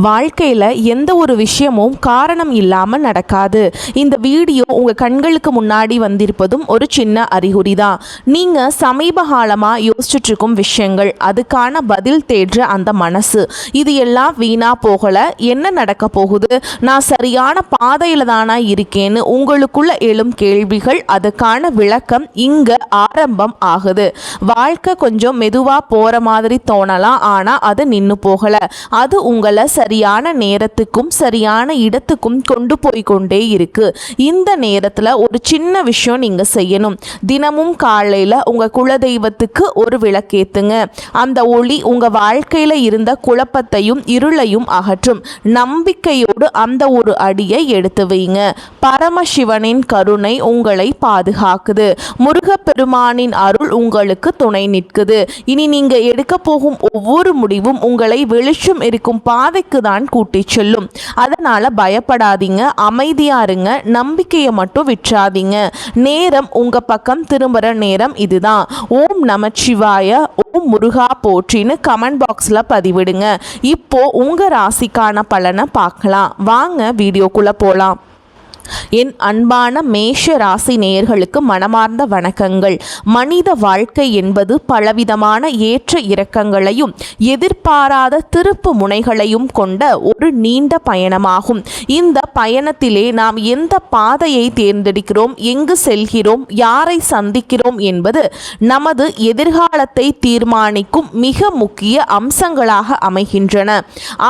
வாழ்க்கையில் எந்த ஒரு விஷயமும் காரணம் இல்லாமல் நடக்காது. இந்த வீடியோ உங்கள் கண்களுக்கு முன்னாடி வந்திருப்பதும் ஒரு சின்ன அறிகுறி தான். நீங்கள் சமீப காலமாக யோசிச்சுட்ருக்கும் விஷயங்கள், அதுக்கான பதில் தேடுற அந்த மனசு, இது எல்லாம் வீணாக போகலை. என்ன நடக்க போகுது, நான் சரியான பாதையில் தானா இருக்கேன்னு உங்களுக்குள்ள எழும் கேள்விகள், அதுக்கான விளக்கம் இங்கே ஆரம்பம் ஆகுது. வாழ்க்கை கொஞ்சம் மெதுவாக போகிற மாதிரி தோணலாம், ஆனால் அது நின்று போகலை. அது உங்களை சரியான நேரத்துக்கும் சரியான இடத்துக்கும் கொண்டு போய் கொண்டே இருக்கு. இந்த நேரத்தில் ஒரு சின்ன விஷயம் நீங்கள் செய்யணும். தினமும் காலையில் உங்கள் குலதெய்வத்துக்கு ஒரு விளக்கேத்துங்க. அந்த ஒளி உங்கள் வாழ்க்கையில் இருந்த குழப்பத்தையும் இருளையும் அகற்றும். நம்பிக்கையோடு அந்த ஒரு அடியை எடுத்து வைங்க. பரமசிவனின் கருணை உங்களை பாதுகாக்குது. முருகப்பெருமானின் அருள் உங்களுக்கு துணை நிற்குது. இனி நீங்க எடுக்க போகும் ஒவ்வொரு முடிவும் உங்களை வெளிச்சம் இருக்கும் பாதைக்கு தான் கூட்டி செல்லும். அதனால பயப்படாதீங்க, அமைதியா இருங்க, நம்பிக்கையை மட்டும் விற்றாதீங்க. நேரம் உங்க பக்கம் திரும்புற நேரம் இதுதான். ஓம் நமச்சிவாய, ஓம் முருகா போற்றின்னு கமெண்ட் பாக்ஸ்ல பதிவிடுங்க. இப்போ உங்க ராசிக்கான பலனை பார்க்கலாம். வாங்க வீடியோக்குள்ள போலாம். என் அன்பான மேஷ ராசி நேயர்களுக்கு மனமார்ந்த வணக்கங்கள். மனித வாழ்க்கை என்பது பலவிதமான ஏற்ற இறக்கங்களையும் எதிர்பாராத திருப்பு முனைகளையும் கொண்ட ஒரு நீண்ட பயணமாகும். இந்த பயணத்திலே நாம் எந்த பாதையை தேர்ந்தெடுக்கிறோம், எங்கு செல்கிறோம், யாரை சந்திக்கிறோம் என்பது நமது எதிர்காலத்தை தீர்மானிக்கும் மிக முக்கிய அம்சங்களாக அமைகின்றன.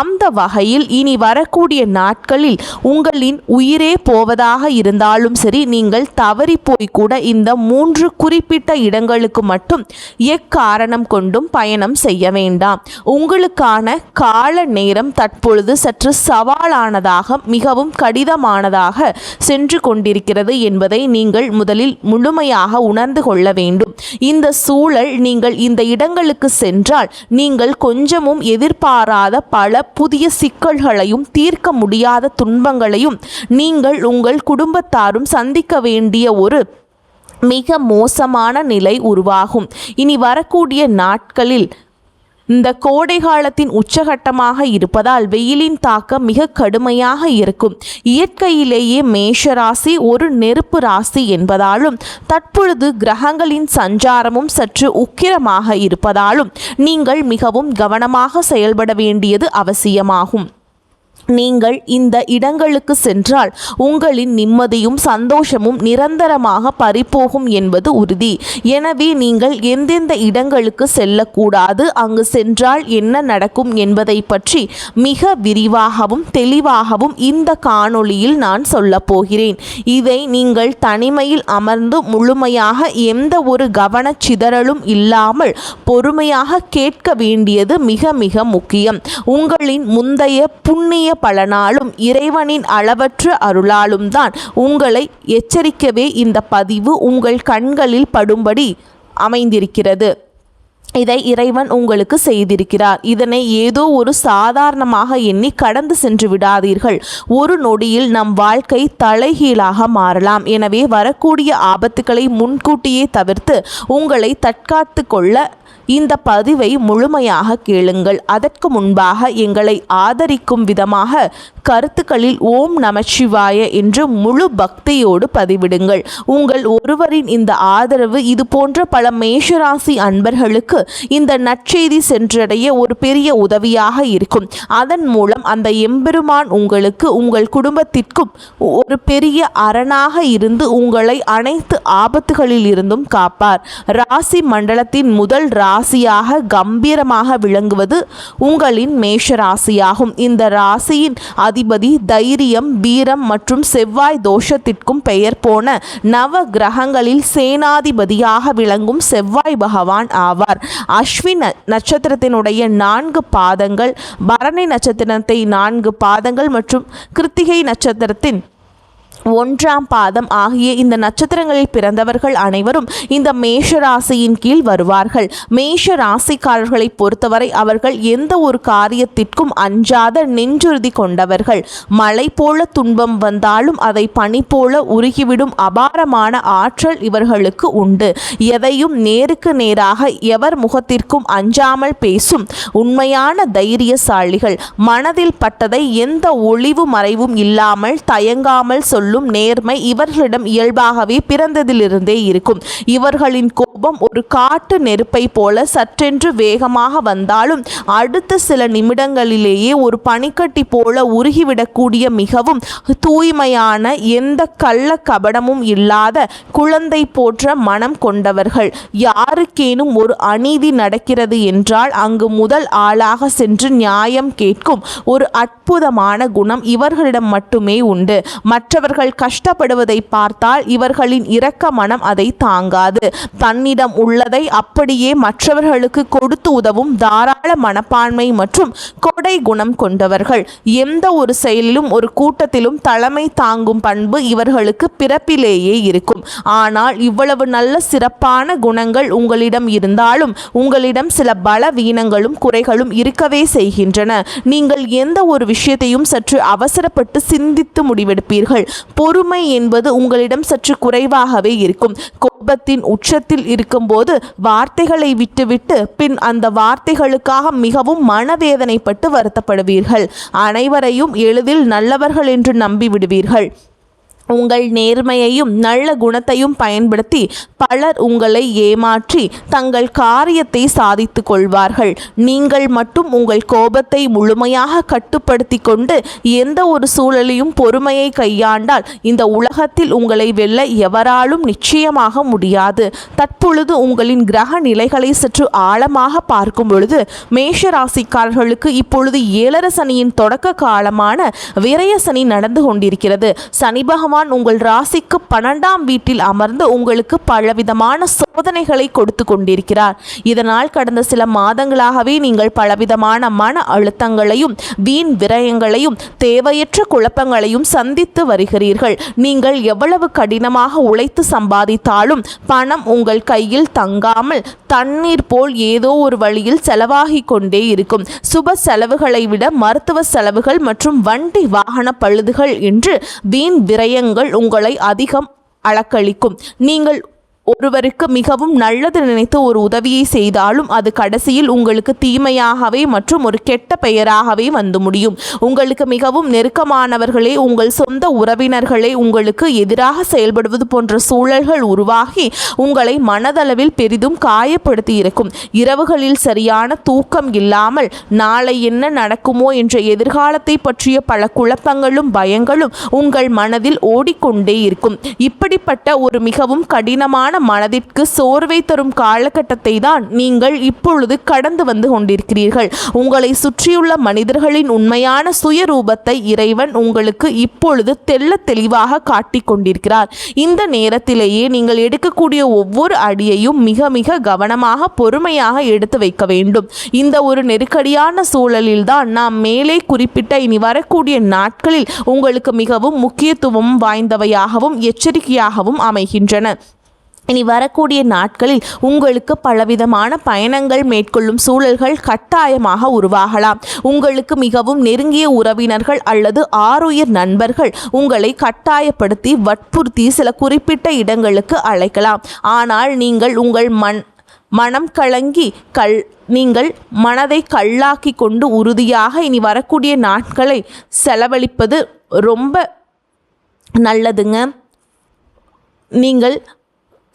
அந்த வகையில் இனி வரக்கூடிய நாட்களில் உங்களின் உயிரே போவதாக இருந்தாலும் சரி, நீங்கள் தவறி போய் கூட இந்த 3 குறிப்பிட்ட இடங்களுக்கு மட்டும் எக்காரணம் கொண்டும் பயணம் செய்ய வேண்டாம். உங்களுக்கான கால நேரம் தற்பொழுது சற்று சவாலானதாக, மிகவும் கடினமானதாக சென்று கொண்டிருக்கிறது என்பதை நீங்கள் முதலில் முழுமையாக உணர்ந்து கொள்ள வேண்டும். இந்த சூழல், நீங்கள் இந்த இடங்களுக்கு சென்றால் நீங்கள் கொஞ்சமும் எதிர்பாராத பல புதிய சிக்கல்களையும் தீர்க்க முடியாத துன்பங்களையும் நீங்கள் உங்கள் குடும்பத்தாரும் சந்திக்க வேண்டிய ஒரு மிக மோசமான நிலை உருவாகும். இனி வரக்கூடிய நாட்களில் இந்த கோடை காலத்தின் உச்சகட்டமாக இருப்பதால் வெயிலின் தாக்கம் மிக கடுமையாக இருக்கும். இயற்கையிலேயே மேஷராசி ஒரு நெருப்பு ராசி என்பதாலும் தற்பொழுது கிரகங்களின் சஞ்சாரமும் சற்று உக்கிரமாக இருப்பதாலும் நீங்கள் மிகவும் கவனமாக செயல்பட வேண்டியது அவசியமாகும். நீங்கள் இந்த இடங்களுக்கு சென்றால் உங்களின் நிம்மதியும் சந்தோஷமும் நிரந்தரமாக பறிபோகும் என்பது உறுதி. எனவே நீங்கள் எந்தெந்த இடங்களுக்கு செல்லக்கூடாது, அங்கு சென்றால் என்ன நடக்கும் என்பதை பற்றி மிக விரிவாகவும் தெளிவாகவும் இந்த காணொளியில் நான் சொல்ல போகிறேன். இதை நீங்கள் தனிமையில் அமர்ந்து முழுமையாக எந்த ஒரு கவனச்சிதறலும் இல்லாமல் பொறுமையாக கேட்க வேண்டியது மிக மிக முக்கியம். உங்களின் முந்தைய புண்ணிய பலனாலும் இறைவனின் அளவற்ற அருளாலும் தான் உங்களை எச்சரிக்கவே இந்த பதிவு உங்கள் கண்களில் படும்படி அமைந்திருக்கிறது. இதை இறைவன் உங்களுக்கு செய்திருக்கிறார். இதனை ஏதோ ஒரு சாதாரணமாக எண்ணி கடந்து சென்று விடாதீர்கள். ஒரு நொடியில் நம் வாழ்க்கை தலைகீழாக மாறலாம். எனவே வரக்கூடிய ஆபத்துக்களை முன்கூட்டியே தவிர்த்து உங்களை தற்காத்து கொள்ள இந்த பதிவை முழுமையாக கேளுங்கள். அதற்கு முன்பாக எங்களை ஆதரிக்கும் விதமாக கருத்துக்களில் ஓம் நமச்சிவாய என்று முழு பக்தியோடு பதிவிடுங்கள். உங்கள் ஒருவரின் இந்த ஆதரவு இது போன்ற பல மேஷராசி அன்பர்களுக்கு இந்த நற்செய்தி சென்றடைய ஒரு பெரிய உதவியாக இருக்கும். அதன் மூலம் அந்த எம்பெருமான் உங்களுக்கு, உங்கள் குடும்பத்திற்கும் ஒரு பெரிய அரணாக இருந்து உங்களை அனைத்து ஆபத்துகளில் இருந்தும் காப்பார். ராசி மண்டலத்தின் முதல் ராசியாக கம்பீரமாக விளங்குவது உங்களின் மேஷ ராசியாகும். இந்த ராசியின் அதிபதி தைரியம், வீரம் மற்றும் செவ்வாய் தோஷத்திற்கும் பெயர் போன நவ கிரகங்களில் சேனாதிபதியாக விளங்கும் செவ்வாய் பகவான் ஆவார். அஸ்வின் நட்சத்திரத்தினுடைய 4 பாதங்கள், பரணி நட்சத்திரத்தை 4 பாதங்கள் மற்றும் கிருத்திகை நட்சத்திரத்தின் 1ஆம் பாதம் ஆகிய இந்த நட்சத்திரங்களில் பிறந்தவர்கள் அனைவரும் இந்த மேஷ ராசியின் கீழ் வருவார்கள். மேஷ ராசிக்காரர்களை பொறுத்தவரை அவர்கள் எந்த ஒரு காரியத்திற்கும் அஞ்சாத நெஞ்சுறுதி கொண்டவர்கள். மழை போல துன்பம் வந்தாலும் அதை பனி போல உருகிவிடும் அபாரமான ஆற்றல் இவர்களுக்கு உண்டு. எதையும் நேருக்கு நேராக எவர் முகத்திற்கும் அஞ்சாமல் பேசும் உண்மையான தைரியசாலிகள். மனதில் பட்டதை எந்த ஒளிவு மறைவும் இல்லாமல் தயங்காமல் சொல்லும் நேர்மை இவர்களிடம் இயல்பாகவே பிறந்ததிலிருந்தே இருக்கும். இவர்களின் கோபம் ஒரு காட்டு நெருப்பை போல சற்றென்று வேகமாக வந்தாலும் அடுத்த சில நிமிடங்களிலேயே ஒரு பனிக்கட்டி போல உருகிவிடக்கூடிய மிகவும் தூய்மையான எந்த கள்ள கபடமும் இல்லாத குழந்தை போன்ற மனம் கொண்டவர்கள். யாருக்கேனும் ஒரு அநீதி நடக்கிறது என்றால் அங்கு முதல் ஆளாக சென்று நியாயம் கேட்கும் ஒரு அற்புதமான குணம் இவர்களிடம் மட்டுமே உண்டு. மற்றவர்கள் கஷ்டப்படுவதை பார்த்தால் இவர்களின் இரக்க மனம் அதை தாங்காது. தன்னிடம் உள்ளதை அப்படியே மற்றவர்களுக்கு கொடுத்து உதவும் தாராள மனப்பான்மை மற்றும் கொடை குணம் கொண்டவர்கள். எந்த ஒரு செயலிலும் ஒரு கூட்டத்திலும் தலைமை தாங்கும் பண்பு இவர்களுக்கு பிறப்பிலேயே இருக்கும். ஆனால் இவ்வளவு நல்ல சிறப்பான குணங்கள் உங்களிடம் இருந்தாலும் உங்களிடம் சில பலவீனங்களும் குறைகளும் இருக்கவே செய்கின்றன. நீங்கள் எந்த ஒரு விஷயத்தையும் சற்று அவசரப்பட்டு சிந்தித்து முடிவெடுப்பீர்கள். பொறுமை என்பது உங்களிடம் சற்று குறைவாகவே இருக்கும். கோபத்தின் உச்சத்தில் இருக்கும்போது வார்த்தைகளை விட்டுவிட்டு பின் அந்த வார்த்தைகளுக்காக மிகவும் மனவேதனைப்பட்டு வருத்தப்படுவீர்கள். அனைவரையும் எளிதில் நல்லவர்கள் என்று நம்பிவிடுவீர்கள். உங்கள் நேர்மையையும் நல்ல குணத்தையும் பயன்படுத்தி பலர் உங்களை ஏமாற்றி தங்கள் காரியத்தை சாதித்து கொள்வார்கள். நீங்கள் மட்டும் உங்கள் கோபத்தை முழுமையாக கட்டுப்படுத்தி கொண்டு எந்த ஒரு சூழலையும் பொறுமையை கையாண்டால் இந்த உலகத்தில் உங்களை வெல்ல எவராலும் நிச்சயமாக முடியாது. தற்பொழுது உங்களின் கிரக நிலைகளை சற்று ஆழமாக பார்க்கும் பொழுது மேஷ ராசிக்காரர்களுக்கு இப்பொழுது 7 சனியின் தொடக்க காலமான விரய சனி நடந்து கொண்டிருக்கிறது. சனி பகவான் உங்கள் ராசிக்கு 12ஆம் வீட்டில் அமர்ந்து உங்களுக்கு பலவிதமான சோதனைகளை கொடுத்து கொண்டிருக்கிறார். இதனால் கடந்த சில மாதங்களாகவே நீங்கள் பலவிதமான மன அழுத்தங்களையும் வீண் விரயங்களையும் தேவையற்ற குழப்பங்களையும் சந்தித்து வருகிறீர்கள். நீங்கள் எவ்வளவு கடினமாக உழைத்து சம்பாதித்தாலும் பணம் உங்கள் கையில் தங்காமல் தண்ணீர் போல் ஏதோ ஒரு வழியில் செலவாகி கொண்டே இருக்கும். சுப செலவுகளை விட மருத்துவ செலவுகள் மற்றும் வண்டி வாகன பழுதுகள் என்று வீண் விரயங்கள் உங்களை அதிகம் அளக்களிக்கும். நீங்கள் ஒருவருக்கு மிகவும் நல்லது நினைத்து ஒரு உதவியை செய்தாலும் அது கடைசியில் உங்களுக்கு தீமையாகவே மற்றும் ஒரு கெட்ட பெயராகவே வந்து முடியும். உங்களுக்கு மிகவும் நெருக்கமானவர்களே உங்கள் சொந்த உறவினர்களே உங்களுக்கு எதிராக செயல்படுவது போன்ற சூழல்கள் உருவாகி உங்களை மனதளவில் பெரிதும் காயப்படுத்தி இருக்கும். இரவுகளில் சரியான தூக்கம் இல்லாமல் நாளை என்ன நடக்குமோ என்ற எதிர்காலத்தை பற்றிய பல குழப்பங்களும் பயங்களும் உங்கள் மனதில் ஓடிக்கொண்டே இருக்கும். இப்படிப்பட்ட ஒரு மிகவும் கடினமான மனதிற்கு சோர்வை தரும் காலகட்டத்தை தான் நீங்கள் இப்பொழுது கடந்து வந்து கொண்டிருக்கிறீர்கள். உங்களை சுற்றியுள்ள மனிதர்களின் உண்மையான சுயரூபத்தை இறைவன் உங்களுக்கு இப்பொழுது தெள்ள தெளிவாக காட்டிக் கொண்டிருக்கிறார். இந்த நேரத்திலேயே நீங்கள் எடுக்கக்கூடிய ஒவ்வொரு அடியையும் மிக மிக கவனமாக பொறுமையாக எடுத்து வைக்க வேண்டும். இந்த ஒரு நெருக்கடியான சூழலில் தான் நாம் மேலே குறிப்பிட்ட இனி வரக்கூடிய நாட்களில் உங்களுக்கு மிகவும் முக்கியத்துவம் வாய்ந்தவையாகவும் எச்சரிக்கையாகவும் அமைகின்றன. இனி வரக்கூடிய நாட்களில் உங்களுக்கு பலவிதமான பயணங்கள் மேற்கொள்ளும் சூழல்கள் கட்டாயமாக உருவாகலாம். உங்களுக்கு மிகவும் நெருங்கிய உறவினர்கள் அல்லது ஆருயிர் நண்பர்கள் உங்களை கட்டாயப்படுத்தி வற்புறுத்தி சில குறிப்பிட்ட இடங்களுக்கு அழைக்கலாம். ஆனால் நீங்கள் உங்கள் மனம் கலங்கி நீங்கள் மனதை கல்லாக்கி கொண்டு உறுதியாக இனி வரக்கூடிய நாட்களை செலவழிப்பது ரொம்ப நல்லதுங்க. நீங்கள்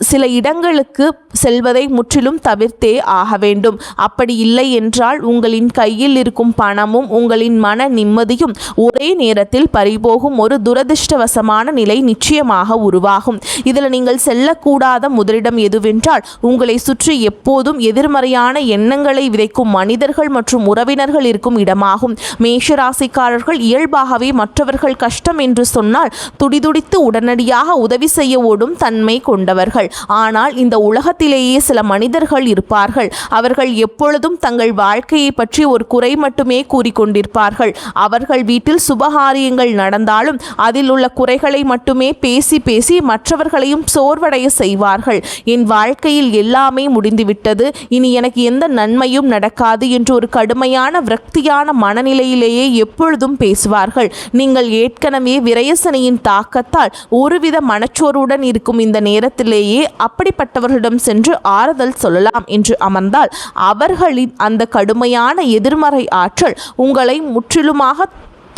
சில இடங்களுக்கு செல்வதை முற்றிலும் தவிர்த்தே ஆக வேண்டும். அப்படி இல்லை என்றால் உங்களின் கையில் இருக்கும் பணமும் உங்களின் மன நிம்மதியும் ஒரே நேரத்தில் பறிபோகும் ஒரு துரதிர்ஷ்டவசமான நிலை நிச்சயமாக உருவாகும். இதில் நீங்கள் செல்லக்கூடாத முதலிடம் எதுவென்றால் உங்களை சுற்றி எப்போதும் எதிர்மறையான எண்ணங்களை விதைக்கும் மனிதர்கள் மற்றும் உறவினர்கள் இருக்கும் இடமாகும். மேஷராசிக்காரர்கள் இயல்பாகவே மற்றவர்கள் கஷ்டம் என்று சொன்னால் துடிதுடித்து உடனடியாக உதவி செய்ய ஓடும் தன்மை கொண்டவர்கள். ஆனால் இந்த உலகத்திலேயே சில மனிதர்கள் இருப்பார்கள். அவர்கள் எப்பொழுதும் தங்கள் வாழ்க்கையை பற்றி ஒரு குறை மட்டுமே கூறிக்கொண்டிருப்பார்கள். அவர்கள் வீட்டில் சுபகாரியங்கள் நடந்தாலும் அதில் உள்ள குறைகளை மட்டுமே பேசி பேசி மற்றவர்களையும் சோர்வடைய செய்வார்கள். என் வாழ்க்கையில் எல்லாமே முடிந்துவிட்டது, இனி எனக்கு எந்த நன்மையும் நடக்காது என்று ஒரு கடுமையான விரக்தியான மனநிலையிலேயே எப்பொழுதும் பேசுவார்கள். நீங்கள் ஏற்கனவே விரயசனையின் தாக்கத்தால் ஒருவித மனச்சோர்வுடன் இருக்கும் இந்த நேரத்திலேயே அப்படிப்பட்டவர்களிடம் சென்று ஆறுதல் சொல்லலாம் என்று அமர்ந்தால் அவர்களின் அந்த கடுமையான எதிர்மறை ஆற்றல் உங்களை முற்றிலுமாக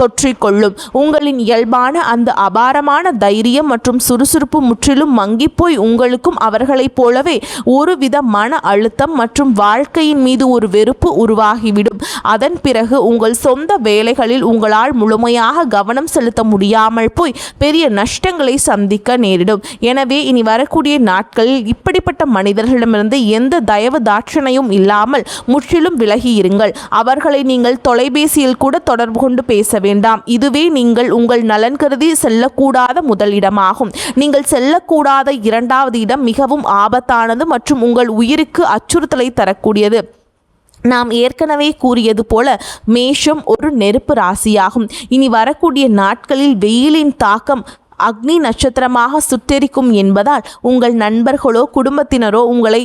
தொற்றிக்கொள்ளும். உங்களின் இயல்பான அந்த அபாரமான தைரியம் மற்றும் சுறுசுறுப்பு முற்றிலும் மங்கிப்போய் உங்களுக்கும் அவர்களைப் போலவே ஒருவித மன அழுத்தம் மற்றும் வாழ்க்கையின் மீது ஒரு வெறுப்பு உருவாகிவிடும். அதன் பிறகு உங்கள் சொந்த வேலைகளில் உங்களால் முழுமையாக கவனம் செலுத்த முடியாமல் போய் பெரிய நஷ்டங்களை சந்திக்க நேரிடும். எனவே இனி வரக்கூடிய நாட்களில் இப்படிப்பட்ட மனிதர்களிடமிருந்து எந்த தயவு தாட்சணையும் இல்லாமல் முற்றிலும் விலகி இருங்கள். அவர்களை நீங்கள் தொலைபேசியில் கூட தொடர்பு கொண்டு பேச வேண்டாம். இதுவே நீங்கள் உங்கள் நலன் கருதி செல்லக்கூடாத முதல் இடமாகும். நீங்கள் செல்லக்கூடாத இரண்டாவது இடம் மிகவும் ஆபத்தானது மற்றும் உங்கள் உயிருக்கு அச்சுறுத்தலை தரக்கூடியது. நாம் ஏற்கனவே கூறியது போல மேஷம் ஒரு நெருப்பு ராசியாகும். இனி வரக்கூடிய நாட்களில் வெயிலின் தாக்கம் அக்னி நட்சத்திரமாக சுட்டெரிக்கும் என்பதால் உங்கள் நண்பர்களோ குடும்பத்தினரோ உங்களை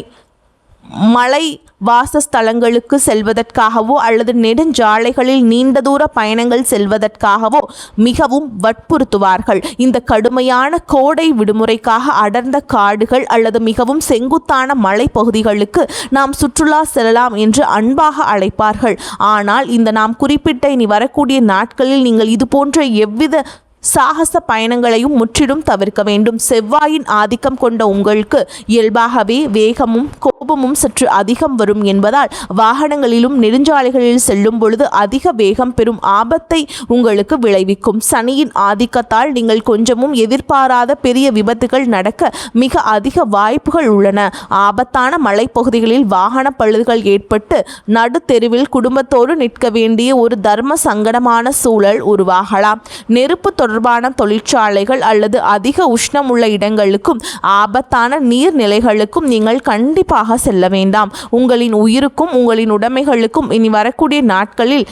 மலை வாசஸ்தலங்களுக்கு செல்வதற்காகவோ அல்லது நெடுஞ்சாலைகளில் நீண்ட தூர பயணங்கள் செல்வதற்காகவோ மிகவும் வற்புறுத்துவார்கள். இந்த கடுமையான கோடை விடுமுறைக்காக அடர்ந்த காடுகள் அல்லது மிகவும் செங்குத்தான மலைப்பகுதிகளுக்கு நாம் சுற்றுலா செல்லலாம் என்று அன்பாக அழைப்பார்கள். ஆனால் இந்த நாம் குறிப்பிட்ட இனி வரக்கூடிய நாட்களில் நீங்கள் இது போன்ற எவ்வித சாகச பயணங்களையும் முற்றிலும் தவிர்க்க வேண்டும். செவ்வாயின் ஆதிக்கம் கொண்ட உங்களுக்கு இயல்பாகவே வேகமும் கோபமும் சற்று அதிகம் வரும் என்பதால் வாகனங்களிலும் நெடுஞ்சாலைகளில் செல்லும் பொழுது அதிக வேகம் பெறும் ஆபத்தை உங்களுக்கு விளைவிக்கும். சனியின் ஆதிக்கத்தால் நீங்கள் கொஞ்சமும் எதிர்பாராத பெரிய விபத்துகள் நடக்க மிக அதிக வாய்ப்புகள் உள்ளன. ஆபத்தான மலைப்பகுதிகளில் வாகன பழுதுகள் ஏற்பட்டு நடு தெருவில் குடும்பத்தோடு நிற்க வேண்டிய ஒரு தர்ம சங்கடமான சூழல் உருவாகலாம். நெருப்பு தொடர்பான தொழிற்சாலைகள் அல்லது அதிக உஷ்ணம் உள்ள இடங்களுக்கும் ஆபத்தான நீர்நிலைகளுக்கும் நீங்கள் கண்டிப்பாக செல்ல வேண்டாம். உங்களின் உயிருக்கும் உங்களின் உடைமைகளுக்கும் இனி வரக்கூடிய நாட்களில்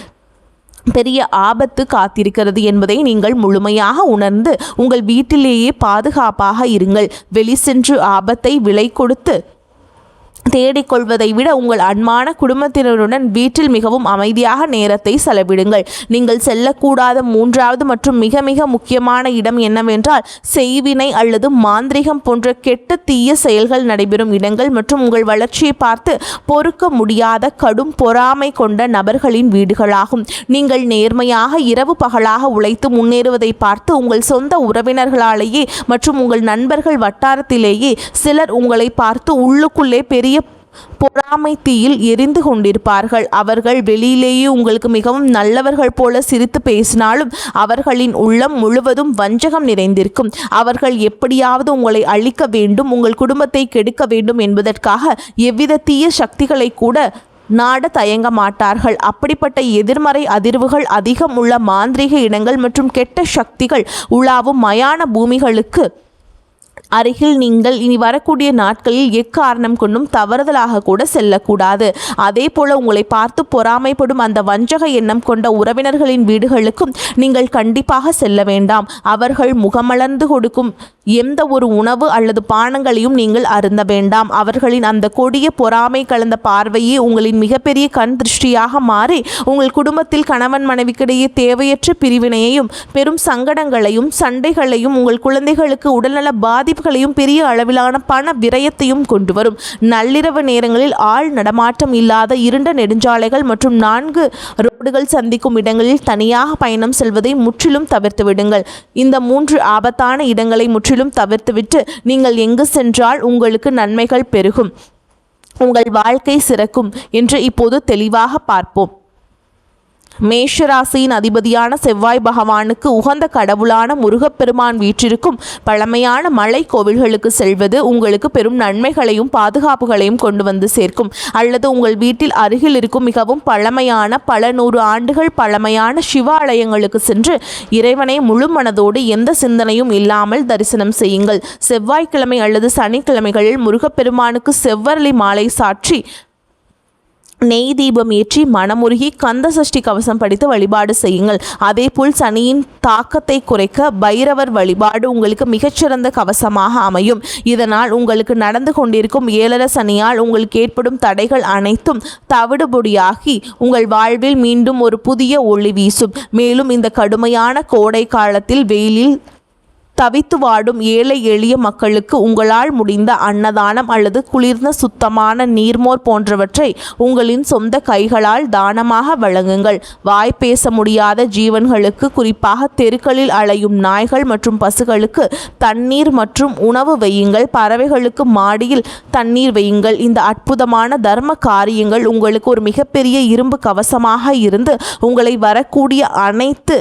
பெரிய ஆபத்து காத்திருக்கிறது என்பதை நீங்கள் முழுமையாக உணர்ந்து உங்கள் வீட்டிலேயே பாதுகாப்பாக இருங்கள். வெளி சென்று ஆபத்தை விலை கொடுத்து தேடிக்கொள்வதை விட உங்கள் அன்பான குடும்பத்தினருடன் வீட்டில் மிகவும் அமைதியாக நேரத்தை செலவிடுங்கள். நீங்கள் செல்லக்கூடாத மூன்றாவது மற்றும் மிக மிக முக்கியமான இடம் என்னவென்றால் செய்வினை அல்லது மாந்திரிகம் போன்ற கெட்ட தீய செயல்கள் நடைபெறும் இடங்கள் மற்றும் உங்கள் வளர்ச்சியை பார்த்து பொறுக்க முடியாத கடும் பொறாமை கொண்ட நபர்களின் வீடுகளாகும். நீங்கள் நேர்மையாக இரவு பகலாக உழைத்து முன்னேறுவதை பார்த்து உங்கள் சொந்த உறவினர்களாலேயே மற்றும் உங்கள் நண்பர்கள் வட்டாரத்திலேயே சிலர் உங்களை பார்த்து உள்ளுக்குள்ளே பெரிய பொறாமை தீயில் எரிந்து கொண்டிருப்பார்கள். அவர்கள் வெளியிலேயே உங்களுக்கு மிகவும் நல்லவர்கள் போல சிரித்து பேசினாலும் அவர்களின் உள்ளம் முழுவதும் வஞ்சகம் நிறைந்திருக்கும். அவர்கள் எப்படியாவது உங்களை அழிக்க வேண்டும், உங்கள் குடும்பத்தை கெடுக்க வேண்டும் என்பதற்காக எவ்வித தீய சக்திகளை கூட நாட தயங்க மாட்டார்கள். அப்படிப்பட்ட எதிர்மறை அதிர்வுகள் அதிகம் உள்ள மாந்திரீக இடங்கள் மற்றும் கெட்ட சக்திகள் உலாவும் மயான பூமிகளுக்கு அருகில் நீங்கள் இனி வரக்கூடிய நாட்களில் எக்காரணம் கொண்டும் தவறுதலாக கூட செல்லக்கூடாது. அதே போல உங்களை பார்த்து பொறாமைப்படும் அந்த வஞ்சக எண்ணம் கொண்ட உறவினர்களின் வீடுகளுக்கும் நீங்கள் கண்டிப்பாக செல்ல வேண்டாம். அவர்கள் முகமலர்ந்து கொடுக்கும் எந்த ஒரு உணவு அல்லது பானங்களையும் நீங்கள் அருந்த வேண்டாம். அவர்களின் அந்த கொடிய பொறாமை கலந்த பார்வையே உங்களின் மிகப்பெரிய கண் திருஷ்டியாக மாறி உங்கள் குடும்பத்தில் கணவன் மனைவிக்கிடையே தேவையற்ற பிரிவினையையும் பெரும் சங்கடங்களையும் சண்டைகளையும் உங்கள் குழந்தைகளுக்கு உடல்நல பாதிப்புகளையும் பெரிய அளவிலான பண விரயத்தையும் கொண்டு வரும். நள்ளிரவு நேரங்களில் ஆள் நடமாட்டம் இல்லாத இருண்ட நெடுஞ்சாலைகள் மற்றும் 4 ரோடுகள் சந்திக்கும் இடங்களில் தனியாக பயணம் செல்வதை முற்றிலும் தவிர்த்து விடுங்கள். இந்த 3 ஆபத்தான இடங்களை முற்றிலும் தவிர்த்துவிட்டு நீங்கள் எங்கு சென்றால் உங்களுக்கு நன்மைகள் பெருகும், உங்கள் வாழ்க்கை சிறக்கும் என்று இப்போது தெளிவாக பார்ப்போம். மேஷராசியின் அதிபதியான செவ்வாய் பகவானுக்கு உகந்த கடவுளான முருகப்பெருமான் வீற்றிருக்கும் பழமையான மலை கோவில்களுக்கு செல்வது உங்களுக்கு பெரும் நன்மைகளையும் பாதுகாப்புகளையும் கொண்டு வந்து சேர்க்கும். அல்லது உங்கள் வீட்டில் அருகில் இருக்கும் மிகவும் பழமையான பல நூறு ஆண்டுகள் பழமையான சிவாலயங்களுக்கு சென்று இறைவனை முழு மனதோடு எந்த சிந்தனையும் இல்லாமல் தரிசனம் செய்யுங்கள். செவ்வாய்க்கிழமை அல்லது சனிக்கிழமைகளில் முருகப்பெருமானுக்கு செவ்வரளி மாலை சாற்றி நெய் தீபம் ஏற்றி மனமுருகி கந்த சஷ்டி கவசம் படித்து வழிபாடு செய்யுங்கள். அதேபோல் சனியின் தாக்கத்தை குறைக்க பைரவர் வழிபாடு உங்களுக்கு மிகச்சிறந்த கவசமாக அமையும். இதனால் உங்களுக்கு நடந்து கொண்டிருக்கும் 7 சனியால் உங்களுக்கு ஏற்படும் தடைகள் அனைத்தும் தவிடுபொடியாகி உங்கள் வாழ்வில் மீண்டும் ஒரு புதிய ஒளி வீசும். மேலும் இந்த கடுமையான கோடை காலத்தில் வெயிலில் தவித்து வாடும் ஏழை எளிய மக்களுக்கு உங்களால் முடிந்த அன்னதானம் அல்லது குளிர்ந்த சுத்தமான நீர்மோர் போன்றவற்றை உங்களின் சொந்த கைகளால் தானமாக வழங்குங்கள். வாய் பேச முடியாத ஜீவன்களுக்கு, குறிப்பாக தெருக்களில் அலையும் நாய்கள் மற்றும் பசுகளுக்கு தண்ணீர் மற்றும் உணவு வையுங்கள். பறவைகளுக்கு மாடியில் தண்ணீர் வையுங்கள். இந்த அற்புதமான தர்ம காரியங்கள் உங்களுக்கு ஒரு மிகப்பெரிய இரும்பு கவசமாக இருந்து உங்களை வரக்கூடிய அனைத்து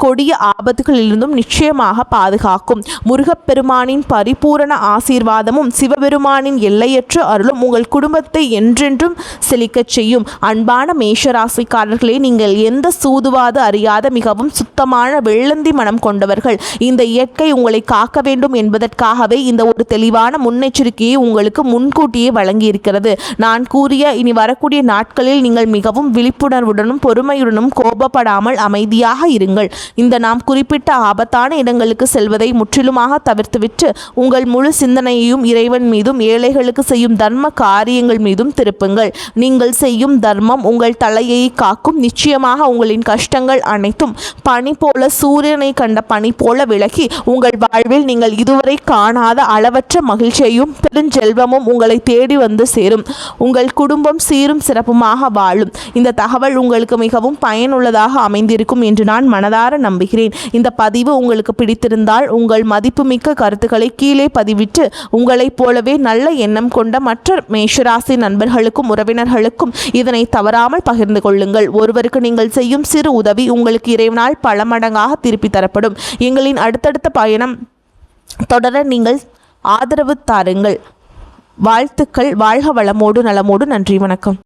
கொடிய ஆபத்துகளிலிருந்தும் நிச்சயமாக பாதுகாக்கும். முருகப்பெருமானின் பரிபூரண ஆசீர்வாதமும் சிவபெருமானின் எல்லையற்ற அருளும் உங்கள் குடும்பத்தை என்றென்றும் செழிக்கச் செய்யும். அன்பான மேஷராசிக்காரர்களே, நீங்கள் எந்த சூதுவாது அறியாத மிகவும் சுத்தமான வெள்ளந்தி மனம் கொண்டவர்கள். இந்த இயற்கை உங்களை காக்க வேண்டும் என்பதற்காகவே இந்த ஒரு தெளிவான முன்னெச்சரிக்கையை உங்களுக்கு முன்கூட்டியே வழங்கியிருக்கிறது. நான் கூறிய இனி வரக்கூடிய நாட்களில் நீங்கள் மிகவும் விழிப்புணர்வுடனும் பொறுமையுடனும் கோபப்படாமல் அமைதியாக இருங்கள். இந்த நாம் குறிப்பிட்ட ஆபத்தான இடங்களுக்கு செல்வதை முற்றிலுமாக தவிர்த்துவிட்டு உங்கள் முழு சிந்தனையையும் இறைவன் மீதும் ஏழைகளுக்கு செய்யும் தர்ம காரியங்கள் மீதும் திருப்புங்கள். நீங்கள் செய்யும் தர்மம் உங்கள் தலையை காக்கும். நிச்சயமாக உங்களின் கஷ்டங்கள் அனைத்தும் பனி போல, சூரியனை கண்ட பனி போல விலகி உங்கள் வாழ்வில் நீங்கள் இதுவரை காணாத அளவற்ற மகிழ்ச்சியையும் பெருஞ்செல்வமும் உங்களை தேடி வந்து சேரும். உங்கள் குடும்பம் சீரும் சிறப்புமாக வாழும். இந்த தகவல் உங்களுக்கு மிகவும் பயனுள்ளதாக அமைந்திருக்கும் என்று நான் மனதார நம்புகிறேன். இந்த பதிவு உங்களுக்கு பிடித்திருந்தால் உங்கள் மதிப்புமிக்க கருத்துக்களை கீழே பதிவிட்டு உங்களைப் போலவே நல்ல எண்ணம் கொண்ட மற்ற மேஷராசி நண்பர்களுக்கும் உறவினர்களுக்கும் இதனை தவறாமல் பகிர்ந்து கொள்ளுங்கள். ஒருவருக்கு நீங்கள் செய்யும் சிறு உதவி உங்களுக்கு இறைவனால் பல மடங்காக திருப்பி தரப்படும். எங்களின் அடுத்தடுத்த பயணம் தொடர நீங்கள் ஆதரவு தாருங்கள். வாழ்த்துக்கள். வாழ்க வளமோடு நலமோடு. நன்றி, வணக்கம்.